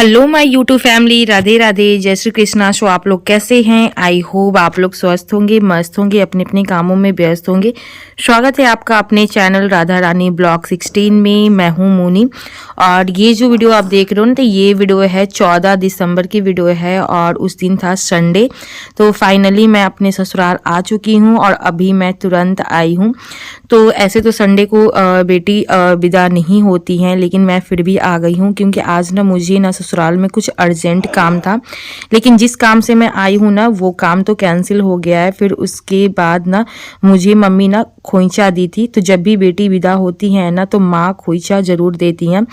Hello my YouTube family, Radhe Radhe, जय श्री कृष्णा। सो आप लोग कैसे हैं? आई होप आप लोग स्वस्थ होंगे, मस्त होंगे, अपने अपने कामों में व्यस्त होंगे। स्वागत है आपका अपने चैनल राधा रानी ब्लॉग 16 में। मैं हूं मोनी और ये जो वीडियो आप देख रहे हो ना, तो ये वीडियो है 14 दिसंबर की वीडियो है और उस दिन था संडे। तो फाइनली मैं अपने ससुराल आ चुकी हूँ और अभी मैं तुरंत आई हूँ। तो ऐसे तो संडे को बेटी विदा नहीं होती हैं, लेकिन मैं फिर भी आ गई हूँ क्योंकि आज ना मुझे ना ससुराल में कुछ अर्जेंट काम था। लेकिन जिस काम से मैं आई हूँ ना, वो काम तो कैंसिल हो गया है। फिर उसके बाद ना मुझे मम्मी ना खोइचा दी थी। तो जब भी बेटी विदा होती है ना, तो माँ खोइचा जरूर देती हैं।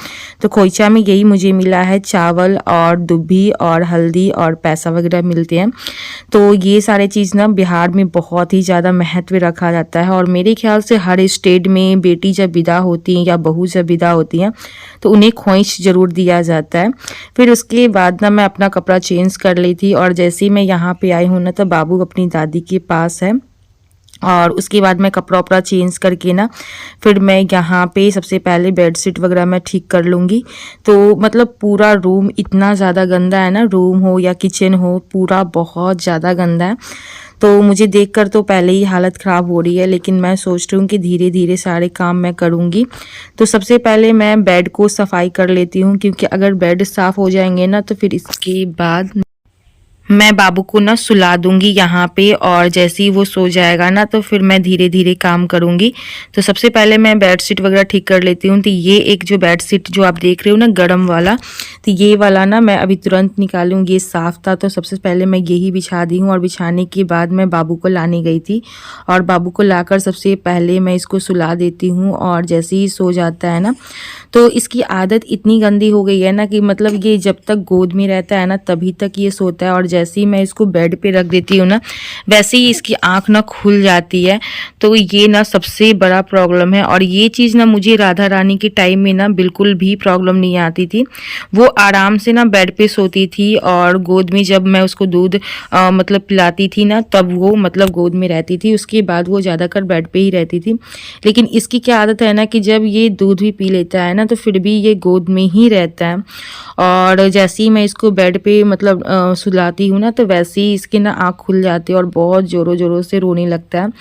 तो खोइचा में यही मुझे मिला है, चावल और दुभी और हल्दी और पैसा वगैरह मिलते हैं। तो ये सारे चीज़ ना बिहार में बहुत ही ज़्यादा महत्व रखा जाता है और मेरे ख्याल से हर स्टेट में बेटी जब विदा होती हैं या बहू जब विदा होती हैं तो उन्हें खोइच ज़रूर दिया जाता है। फिर उसके बाद ना मैं अपना कपड़ा चेंज कर ली थी और जैसे ही मैं यहाँ पे आई हूँ ना, तो बाबू अपनी दादी के पास है। और उसके बाद मैं कपड़ा वपड़ा चेंज करके ना फिर मैं यहाँ पे सबसे पहले बेडशीट वगैरह मैं ठीक कर लूँगी। तो मतलब पूरा रूम इतना ज़्यादा गंदा है ना, रूम हो या किचन हो, पूरा बहुत ज़्यादा गंदा है। तो मुझे देखकर तो पहले ही हालत ख़राब हो रही है, लेकिन मैं सोच रही हूँ कि धीरे धीरे सारे काम मैं करूँगी। तो सबसे पहले मैं बेड को सफाई कर लेती हूँ, क्योंकि अगर बेड साफ़ हो जाएंगे ना तो फिर इसके बाद मैं बाबू को ना सुला दूंगी यहाँ पे, और जैसे ही वो सो जाएगा ना तो फिर मैं धीरे धीरे काम करूंगी। तो सबसे पहले मैं बेडशीट वगैरह ठीक कर लेती हूँ। तो ये एक जो बेडशीट जो आप देख रहे हो ना, गरम वाला, तो ये वाला ना मैं अभी तुरंत निकालूंगी। ये साफ था तो सबसे पहले मैं यही बिछा दी हूँ और बिछाने के बाद मैं बाबू को लाने गई थी और बाबू को लाकर सबसे पहले मैं इसको सुला देती हूँ। और जैसे ही सो जाता है ना, तो इसकी आदत इतनी गंदी हो गई है ना कि मतलब ये जब तक गोद में रहता है ना तभी तक ये सोता है, और जैसे ही मैं इसको बेड पे रख देती हूँ ना, वैसे ही इसकी आंख ना खुल जाती है। तो ये ना सबसे बड़ा प्रॉब्लम है और ये चीज़ ना मुझे राधा रानी के टाइम में ना बिल्कुल भी प्रॉब्लम नहीं आती थी। वो आराम से ना बेड पे सोती थी और गोद में जब मैं उसको दूध मतलब पिलाती थी ना, तब वो मतलब गोद में रहती थी। उसके बाद वो ज़्यादातर बेड पे ही रहती थी। लेकिन इसकी क्या आदत है ना कि जब ये दूध भी पी लेता है ना, तो फिर भी ये गोद में ही रहता है। और जैसे ही मैं इसको बेड पे मतलब सुलाती हूँ ना, तो वैसे ही इसकी ना आँख खुल जाती है और बहुत ज़ोरों ज़ोरों से रोने लगता है।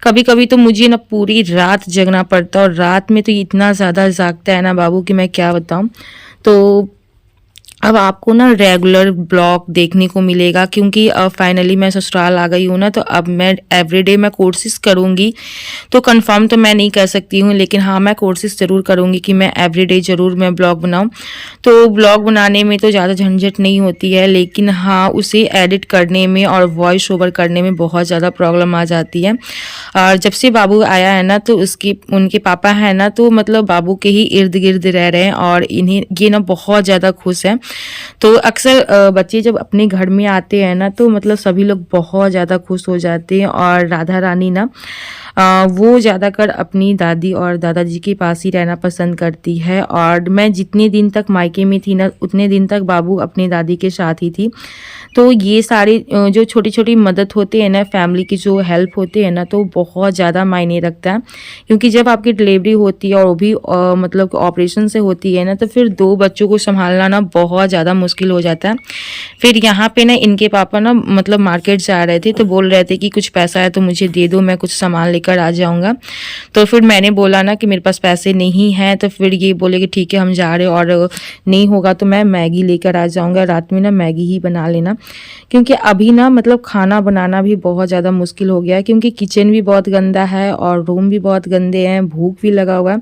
कभी कभी तो मुझे ना पूरी रात जगना पड़ता है, और रात में तो इतना ज़्यादा जागता है ना बाबू कि मैं क्या बताऊँ। तो अब आपको ना रेगुलर ब्लॉग देखने को मिलेगा, क्योंकि फाइनली मैं ससुराल आ गई हूँ ना, तो अब मैं एवरीडे मैं कोशिश करूँगी। तो कंफर्म तो मैं नहीं कर सकती हूँ, लेकिन हाँ मैं कोशिश ज़रूर करूँगी कि मैं एवरीडे ज़रूर मैं ब्लॉग बनाऊँ। तो ब्लॉग बनाने में तो ज़्यादा झंझट नहीं होती है, लेकिन हाँ उसे एडिट करने में और वॉइस ओवर करने में बहुत ज़्यादा प्रॉब्लम आ जाती है। और जब से बाबू आया है ना, तो उनके पापा हैं ना, तो मतलब बाबू के ही इर्द गिर्द रह रहे हैं और इन्हें ये ना बहुत ज़्यादा खुश है। तो अक्सर बच्चे जब अपने घर में आते हैं ना, तो मतलब सभी लोग बहुत ज़्यादा खुश हो जाते हैं। और राधा रानी ना वो ज़्यादातर अपनी दादी और दादाजी के पास ही रहना पसंद करती है। और मैं जितने दिन तक मायके में थी ना, उतने दिन तक बाबू अपनी दादी के साथ ही थी। तो ये सारे जो छोटी छोटी मदद होते हैं ना, फैमिली की जो हेल्प होते हैं ना, तो बहुत ज़्यादा मायने रखता है। क्योंकि जब आपकी डिलीवरी होती है और वो भी मतलब ऑपरेशन से होती है ना, तो फिर 2 बच्चों को संभालना ना बहुत ज़्यादा मुश्किल हो जाता है। फिर यहाँ पे ना इनके पापा ना मतलब मार्केट जा रहे थे, तो बोल रहे थे कि कुछ पैसा है तो मुझे दे दो, मैं कुछ सामान लेकर आ जाऊँगा। तो फिर मैंने बोला ना कि मेरे पास पैसे नहीं हैं, तो फिर ये बोले कि ठीक है हम जा रहे हैं, और नहीं होगा तो मैं मैगी लेकर आ जाऊँगा, रात में ना मैगी ही बना लेना। क्योंकि अभी ना मतलब खाना बनाना भी बहुत ज़्यादा मुश्किल हो गया है, क्योंकि किचन भी बहुत गंदा है और रूम भी बहुत गंदे हैं, भूख भी लगा हुआ है।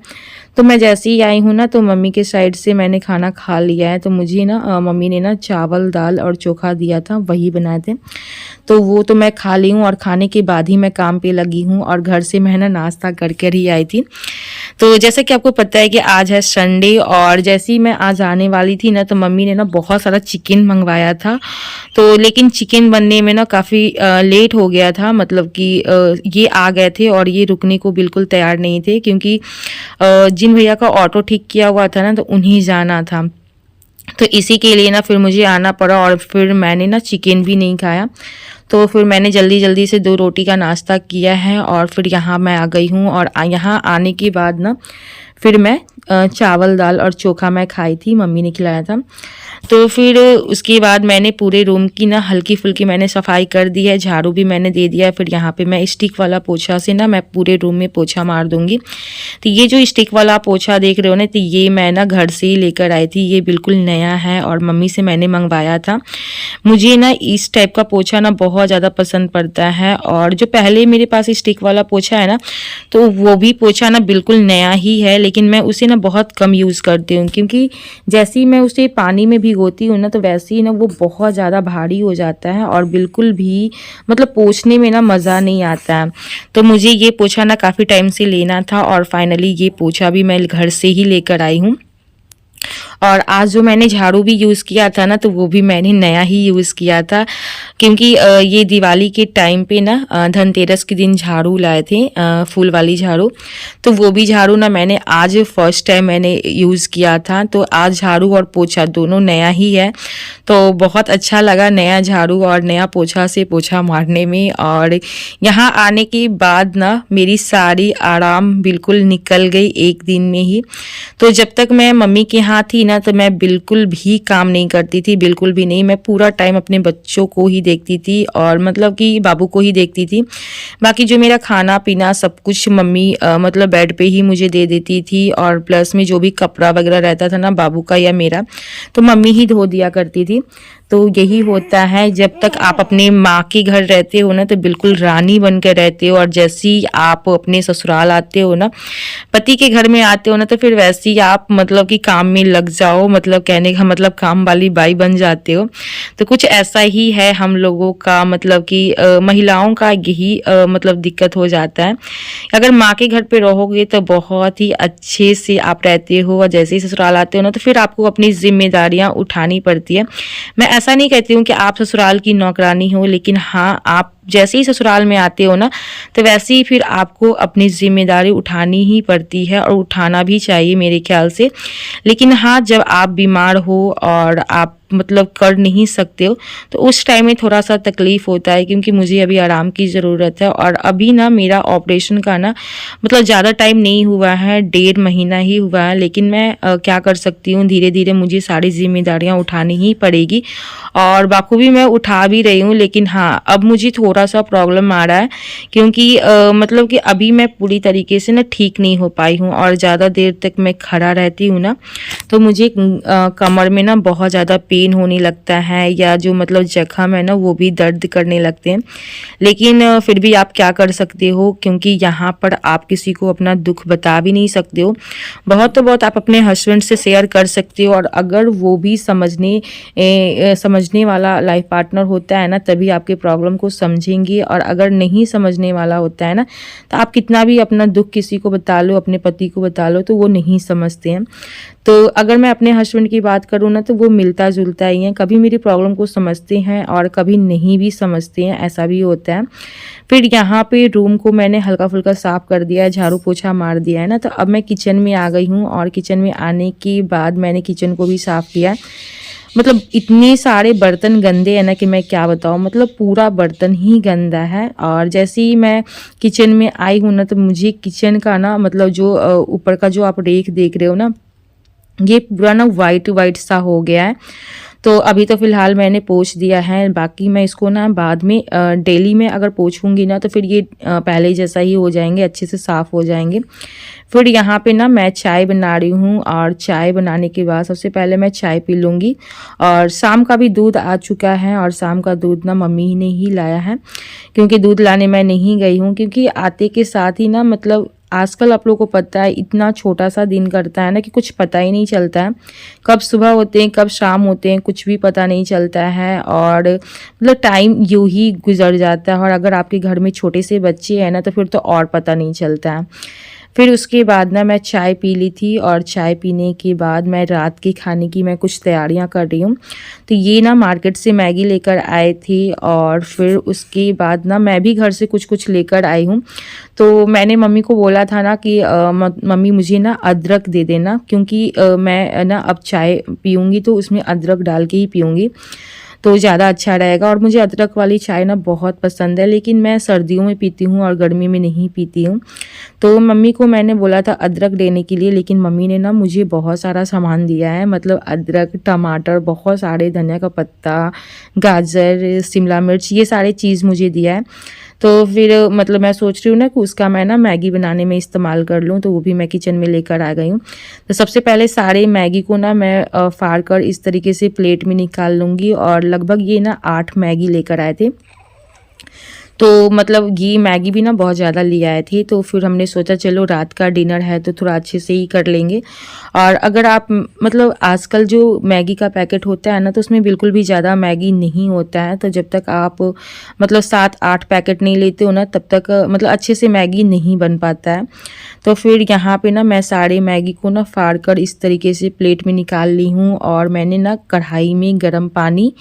तो मैं जैसे ही आई हूँ ना, तो मम्मी के साइड से मैंने खाना खा लिया है। तो मुझे ना मम्मी ने ना चावल दाल और चोखा दिया था, वही बनाए थे, तो वो तो मैं खा ली हूँ। और खाने के बाद ही मैं काम पे लगी हूँ और घर से मैं ना नाश्ता करके ही आई थी। तो जैसा कि आपको पता है कि आज है संडे, और जैसे ही मैं आज आने वाली थी ना, तो मम्मी ने ना बहुत सारा चिकन मंगवाया था। तो लेकिन चिकन बनने में ना काफ़ी लेट हो गया था, मतलब कि ये आ गए थे और ये रुकने को बिल्कुल तैयार नहीं थे, क्योंकि जिन भैया का ऑटो ठीक किया हुआ था ना, तो उन्हीं जाना था। तो इसी के लिए ना फिर मुझे आना पड़ा, और फिर मैंने ना चिकन भी नहीं खाया। तो फिर मैंने जल्दी जल्दी से 2 रोटी का नाश्ता किया है और फिर यहाँ मैं आ गई हूँ। और यहाँ आने के बाद ना फिर मैं चावल दाल और चोखा मैं खाई थी, मम्मी ने खिलाया था। तो फिर उसके बाद मैंने पूरे रूम की ना हल्की फुल्की मैंने सफाई कर दी है, झाड़ू भी मैंने दे दिया है। फिर यहाँ पे मैं स्टिक वाला पोछा से ना मैं पूरे रूम में पोछा मार दूंगी। तो ये जो स्टिक वाला पोछा देख रहे हो ना, तो ये मैं ना घर से ही लेकर आई थी। ये बिल्कुल नया है और मम्मी से मैंने मंगवाया था। मुझे ना इस टाइप का पोछा ना बहुत ज़्यादा पसंद पड़ता है। और जो पहले मेरे पास स्टिक वाला पोछा है ना, तो वो भी पोछा ना बिल्कुल नया ही है, लेकिन मैं उसे ना बहुत कम यूज़ करती हूँ, क्योंकि जैसे ही मैं उसे पानी में भिगोती हूँ ना, तो वैसे ही ना वो बहुत ज़्यादा भारी हो जाता है और बिल्कुल भी मतलब पोंछने में ना मज़ा नहीं आता है। तो मुझे ये पोछा ना काफ़ी टाइम से लेना था और फाइनली ये पोछा भी मैं घर से ही लेकर आई हूँ। और आज जो मैंने झाड़ू भी यूज़ किया था ना, तो वो भी मैंने नया ही यूज़ किया था, क्योंकि ये दिवाली के टाइम पे ना धनतेरस के दिन झाड़ू लाए थे, फूल वाली झाड़ू। तो वो भी झाड़ू ना मैंने आज फर्स्ट टाइम मैंने यूज़ किया था। तो आज झाड़ू और पोछा दोनों नया ही है, तो बहुत अच्छा लगा नया झाड़ू और नया पोछा से पोछा मारने में। और यहाँ आने के बाद ना मेरी सारी आराम बिल्कुल निकल गई एक दिन में ही। तो जब तक मैं मम्मी के यहाँ थी ना, तो मैं बिल्कुल भी काम नहीं करती थी, बिल्कुल भी नहीं। मैं पूरा टाइम अपने बच्चों को ही देखती थी और मतलब कि बाबू को ही देखती थी। बाकी जो मेरा खाना पीना सब कुछ मम्मी मतलब बेड पे ही मुझे दे देती थी। और प्लस में जो भी कपड़ा वगैरह रहता था ना बाबू का या मेरा, तो मम्मी ही धो दिया करती थी। तो यही होता है, जब तक आप अपने माँ के घर रहते हो ना, तो बिल्कुल रानी बन के रहते हो। और जैसे ही आप अपने ससुराल आते हो ना, पति के घर में आते हो ना, तो फिर वैसे ही आप मतलब कि काम में लग जाओ, मतलब कहने का मतलब काम वाली बाई बन जाते हो। तो कुछ ऐसा ही है हम लोगों का, मतलब कि महिलाओं का यही मतलब दिक्कत हो जाता है। अगर माँ के घर पे रहोगे तो बहुत ही अच्छे से आप रहते हो, और जैसे ही ससुराल आते हो ना, तो फिर आपको अपनी जिम्मेदारियां उठानी पड़ती है। मैं ऐसा नहीं कहती हूँ कि आप ससुराल की नौकरानी हो, लेकिन हाँ, आप जैसे ही ससुराल में आते हो ना, तो वैसे ही फिर आपको अपनी जिम्मेदारी उठानी ही पड़ती है, और उठाना भी चाहिए मेरे ख्याल से। लेकिन हाँ, जब आप बीमार हो और आप मतलब कर नहीं सकते हो, तो उस टाइम में थोड़ा सा तकलीफ होता है, क्योंकि मुझे अभी आराम की ज़रूरत है। और अभी ना मेरा ऑपरेशन का ना मतलब ज़्यादा टाइम नहीं हुआ है, 1.5 महीना ही हुआ है। लेकिन मैं क्या कर सकती हूँ, धीरे धीरे मुझे सारी जिम्मेदारियाँ उठानी ही पड़ेगी, और बाखूबी मैं उठा भी रही हूँ। लेकिन हाँ, अब मुझे थोड़ा सा प्रॉब्लम आ रहा है, क्योंकि मतलब कि अभी मैं पूरी तरीके से ना ठीक नहीं हो पाई हूँ, और ज़्यादा देर तक मैं खड़ा रहती हूँ ना, तो मुझे कमर में ना बहुत ज़्यादा पेन होने लगता है, या जो मतलब जख्म है ना वो भी दर्द करने लगते हैं। लेकिन फिर भी आप क्या कर सकते हो, क्योंकि यहाँ पर आप किसी को अपना दुख बता भी नहीं सकते हो। बहुत तो बहुत आप अपने हस्बैंड से शेयर कर सकते हो, और अगर वो भी समझने वाला लाइफ पार्टनर होता है ना, तभी आपके प्रॉब्लम को समझेंगे। और अगर नहीं समझने वाला होता है ना, तो आप कितना भी अपना दुख किसी को बता लो, अपने पति को बता लो, तो वो नहीं समझते हैं। तो अगर मैं अपने हस्बैंड की बात करूँ ना, तो वो मिलता जुलता ही है, कभी मेरी प्रॉब्लम को समझते हैं और कभी नहीं भी समझते हैं, ऐसा भी होता है। फिर यहाँ पे रूम को मैंने हल्का फुल्का साफ़ कर दिया है, झाड़ू पोछा मार दिया है ना, तो अब मैं किचन में आ गई हूँ। और किचन में आने के बाद मैंने किचन को भी साफ़ किया है। मतलब इतने सारे बर्तन गंदे हैं ना कि मैं क्या बताऊँ, मतलब पूरा बर्तन ही गंदा है। और जैसे ही मैं किचन में आई हूँ ना, तो मुझे किचन का ना मतलब जो ऊपर का जो आप रेक देख रहे हो ना, ये पूरा ना वाइट वाइट सा हो गया है। तो अभी तो फ़िलहाल मैंने पोंछ दिया है, बाकी मैं इसको ना बाद में डेली में अगर पोंछूंगी ना, तो फिर ये पहले जैसा ही हो जाएंगे, अच्छे से साफ़ हो जाएंगे। फिर यहाँ पे ना मैं चाय बना रही हूँ, और चाय बनाने के बाद सबसे पहले मैं चाय पी लूँगी। और शाम का भी दूध आ चुका है, और शाम का दूध ना मम्मी ने ही लाया है, क्योंकि दूध लाने मैं नहीं गई हूँ। क्योंकि आते के साथ ही ना मतलब आजकल आप लोगों को पता है, इतना छोटा सा दिन करता है ना कि कुछ पता ही नहीं चलता है, कब सुबह होते हैं कब शाम होते हैं, कुछ भी पता नहीं चलता है। और मतलब टाइम यूं ही गुजर जाता है। और अगर आपके घर में छोटे से बच्चे हैं ना, तो फिर तो और पता नहीं चलता है। फिर उसके बाद ना मैं चाय पी ली थी, और चाय पीने के बाद मैं रात के खाने की मैं कुछ तैयारियां कर रही हूँ। तो ये ना मार्केट से मैगी लेकर आए थे, और फिर उसके बाद ना मैं भी घर से कुछ कुछ लेकर आई हूँ। तो मैंने मम्मी को बोला था ना कि मम्मी मुझे ना अदरक दे देना, क्योंकि मैं ना अब चाय पीऊँगी तो उसमें अदरक डाल के ही पीऊँगी। तो ज़्यादा अच्छा रहेगा। और मुझे अदरक वाली चाय ना बहुत पसंद है, लेकिन मैं सर्दियों में पीती हूँ और गर्मी में नहीं पीती हूँ। तो मम्मी को मैंने बोला था अदरक देने के लिए, लेकिन मम्मी ने ना मुझे बहुत सारा सामान दिया है, मतलब अदरक, टमाटर, बहुत सारे, धनिया का पत्ता, गाजर, शिमला मिर्च, ये सारे चीज़ मुझे दिया है। तो फिर मतलब मैं सोच रही हूँ ना कि उसका मैं ना मैगी बनाने में इस्तेमाल कर लूँ, तो वो भी मैं किचन में लेकर आ गई हूँ। तो सबसे पहले सारे मैगी को ना मैं फाड़ कर इस तरीके से प्लेट में निकाल लूँगी। और लगभग ये ना 8 मैगी लेकर आए थे। तो मतलब ये मैगी भी ना बहुत ज़्यादा ले आए थे, तो फिर हमने सोचा चलो रात का डिनर है तो थोड़ा अच्छे से ही कर लेंगे। और अगर आप मतलब आजकल जो मैगी का पैकेट होता है ना, तो उसमें बिल्कुल भी ज़्यादा मैगी नहीं होता है। तो जब तक आप मतलब 7-8 पैकेट नहीं लेते हो ना, तब तक मतलब अच्छे से मैगी नहीं बन पाता है। तो फिर यहाँ पे ना मैं सारे मैगी को ना फाड़ कर इस तरीके से प्लेट में निकाल ली हूँ। और मैंने ना कढ़ाई में गर्म पानी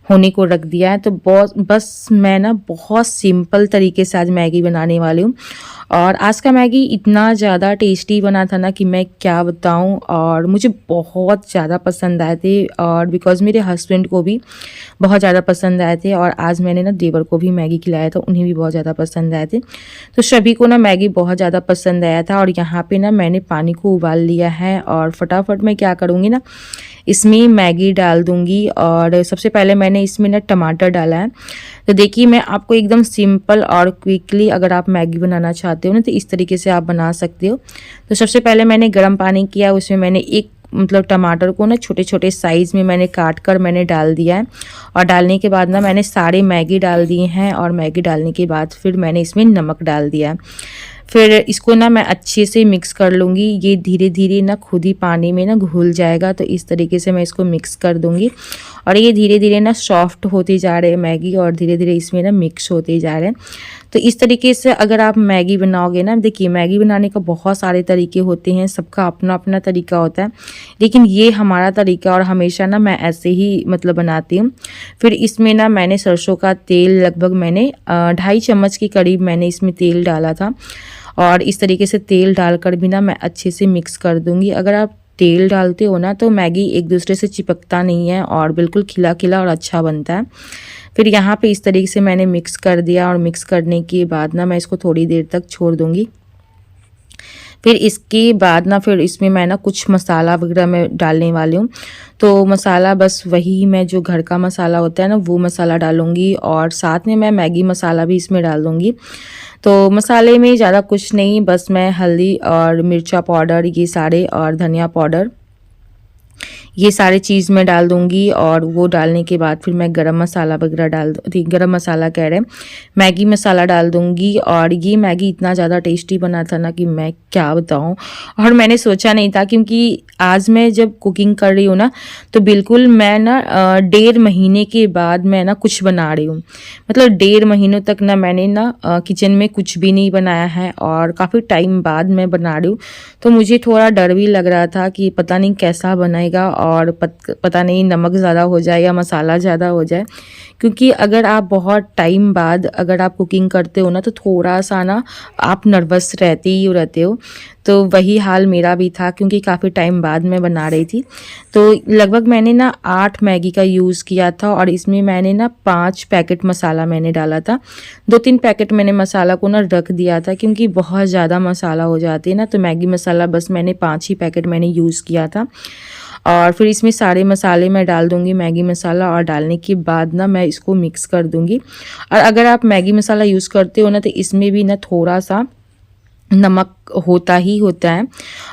होने को रख दिया है। तो बस मैं ना बहुत सिंपल तरीके से आज मैगी बनाने वाली हूँ। और आज का मैगी इतना ज़्यादा टेस्टी बना था ना कि मैं क्या बताऊँ, और मुझे बहुत ज़्यादा पसंद आए थे। और बिकॉज़ मेरे हस्बैंड को भी बहुत ज़्यादा पसंद आए थे, और आज मैंने ना देवर को भी मैगी खिलाया था, उन्हें भी बहुत ज़्यादा पसंद आए थे। तो सभी को ना मैगी बहुत ज़्यादा पसंद आया था। और यहाँ पे ना मैंने पानी को उबाल लिया है, और फटाफट मैं क्या करूँगी ना, इसमें मैगी डाल दूंगी। और सबसे पहले मैंने इसमें ना टमाटर डाला है। तो देखिए मैं आपको एकदम सिंपल और क्विकली अगर आप मैगी बनाना चाहते हो ना, तो इस तरीके से आप बना सकते हो। तो सबसे पहले मैंने गर्म पानी किया, उसमें मैंने एक मतलब टमाटर को ना छोटे छोटे साइज़ में मैंने काट कर मैंने डाल दिया है। और डालने के बाद ना मैंने सारे मैगी डाल दिए हैं। और मैगी डालने के बाद फिर मैंने इसमें नमक डाल दिया है। फिर इसको ना मैं अच्छे से मिक्स कर लूँगी। ये धीरे धीरे ना खुद ही पानी में ना घुल जाएगा, तो इस तरीके से मैं इसको मिक्स कर दूँगी। और ये धीरे धीरे ना सॉफ्ट होते जा रहे हैं मैगी, और धीरे धीरे इसमें ना मिक्स होते जा रहे हैं। तो इस तरीके से अगर आप मैगी बनाओगे ना, देखिए मैगी बनाने का बहुत सारे तरीके होते हैं, सबका अपना अपना तरीका होता है, लेकिन ये हमारा तरीका, और हमेशा ना मैं ऐसे ही मतलब बनाती हूँ। फिर इसमें ना मैंने सरसों का तेल लगभग मैंने 2.5 चम्मच के करीब मैंने इसमें तेल डाला था। और इस तरीके से तेल डालकर भी ना मैं अच्छे से मिक्स कर दूंगी। अगर आप तेल डालते हो ना, तो मैगी एक दूसरे से चिपकता नहीं है, और बिल्कुल खिला खिला और अच्छा बनता है। फिर यहाँ पे इस तरीके से मैंने मिक्स कर दिया, और मिक्स करने के बाद ना मैं इसको थोड़ी देर तक छोड़ दूंगी। फिर इसके बाद ना फिर इसमें मैं ना कुछ मसाला वगैरह मैं डालने वाली हूँ। तो मसाला बस वही मैं जो घर का मसाला होता है ना, वो मसाला डालूँगी, और साथ में मैं मैगी मसाला भी इसमें डाल दूँगी। तो मसाले में ज़्यादा कुछ नहीं, बस मैं हल्दी और मिर्चा पाउडर ये सारे, और धनिया पाउडर, ये सारी चीज़ मैं डाल दूँगी। और वो डालने के बाद फिर मैं गरम मसाला वगैरह गरम मसाला कह रहे हैं, मैगी मसाला डाल दूँगी। और ये मैगी इतना ज़्यादा टेस्टी बना था ना कि मैं क्या बताऊँ। और मैंने सोचा नहीं था, क्योंकि आज मैं जब कुकिंग कर रही हूँ ना, तो बिल्कुल मैं ना 1.5 महीने के बाद मैं ना कुछ बना रही हूँ। मतलब 1.5 महीनों तक ना मैंने ना किचन में कुछ भी नहीं बनाया है, और काफ़ी टाइम बाद मैं बना रही हूँ। तो मुझे थोड़ा डर भी लग रहा था कि पता नहीं कैसा बनेगा, और पता नहीं नमक ज़्यादा हो जाए या मसाला ज़्यादा हो जाए। क्योंकि अगर आप बहुत टाइम बाद अगर आप कुकिंग करते हो ना, तो थोड़ा सा ना आप नर्वस रहते हो। तो वही हाल मेरा भी था, क्योंकि काफ़ी टाइम बाद मैं बना रही थी। तो लगभग मैंने ना 8 मैगी का यूज़ किया था, और इसमें मैंने ना 5 पैकेट मसाला मैंने डाला था। 2-3 पैकेट मैंने मसाला को ना रख दिया था, क्योंकि बहुत ज़्यादा मसाला हो जाती है ना, तो मैगी मसाला बस मैंने 5 ही पैकेट मैंने यूज़ किया था। और फिर इसमें सारे मसाले मैं डाल दूँगी, मैगी मसाला, और डालने के बाद ना मैं इसको मिक्स कर दूँगी। और अगर आप मैगी मसाला यूज़ करते हो ना, तो इसमें भी ना थोड़ा सा नमक होता ही होता है।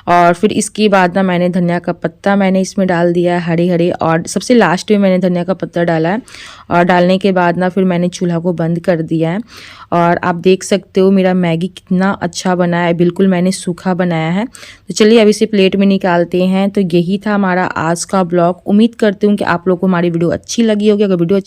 और फिर इसके बाद ना मैंने धनिया का पत्ता मैंने इसमें डाल दिया है, हरे हरे, और सबसे लास्ट में मैंने धनिया का पत्ता डाला है। और डालने के बाद ना फिर मैंने चूल्हा को बंद कर दिया है। और आप देख सकते हो मेरा मैगी कितना अच्छा बना है, बिल्कुल मैंने सूखा बनाया है। तो चलिए अब इसे प्लेट में निकालते हैं। तो यही था हमारा आज का ब्लॉग। उम्मीद करती हूँ कि आप लोगों को हमारी वीडियो अच्छी लगी होगी। अगर वीडियो